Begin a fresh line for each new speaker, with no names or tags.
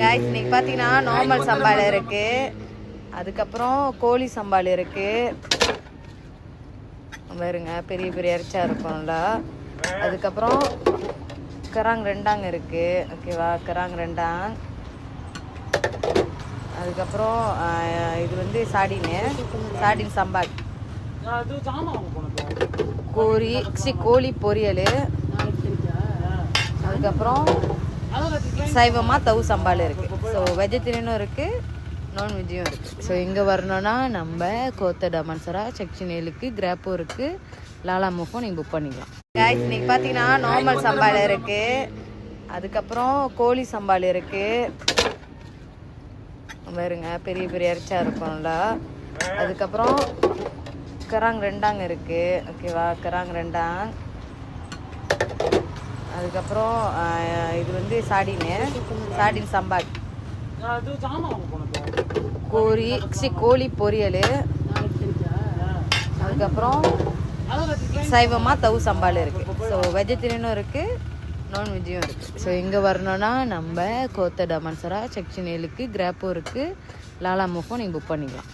Guys இன்னைக்கு பாத்தீங்கன்னா normal Sambhal இருக்கு, அதுக்கப்புறம் கோழி சம்பால் இருக்கு. பாருங்க பெரிய பெரிய இறைச்சா இருக்கும்ல. அதுக்கப்புறம் கராங் ரெண்டாங்க இருக்கு, ஓகேவா? கராங் ரெண்டாங். அதுக்கப்புறம் இது வந்து சாடின் சம்பால், கோழி பொரியல். அதுக்கப்புறம் சைவமாக தவு சம்பால் இருக்குது. ஸோ வெஜிடேரியனும் இருக்குது, நான்வெஜ்ஜும் இருக்குது. ஸோ இங்கே வரணுன்னா நம்ம கோத்த டமன்சரா செக்ஷன் 7க்கு கிராப்போ இருக்குது, லாலா முஃபோ நீங்கள் புக் பண்ணிக்கலாம். காய்ஸ் இன்னைக்கு பார்த்தீங்கன்னா நார்மல் சம்பால் இருக்குது, அதுக்கப்புறம் கோழி சம்பால் இருக்குது. பாருங்க பெரிய பெரிய இறைச்சா இருக்கும்ல. அதுக்கப்புறம் கராங் ரெண்டாங்க இருக்குது, ஓகேவா? கராங் ரெண்டாங். அதுக்கப்புறம் இது வந்து சாடின் சம்பால், கோழி பொரியல். அதுக்கப்புறம் சைவமாக தவு சம்பால் இருக்குது. ஸோ வெஜிடேரியனும் இருக்குது, நான்வெஜ்ஜும் இருக்குது. ஸோ இங்கே வரணுன்னா நம்ம கோத்த டமன்சரா செக்ஷன் 7க்கு கிராப்போ இருக்குது, லாலா முஃபோ நீங்கள் புக் பண்ணிக்கலாம்.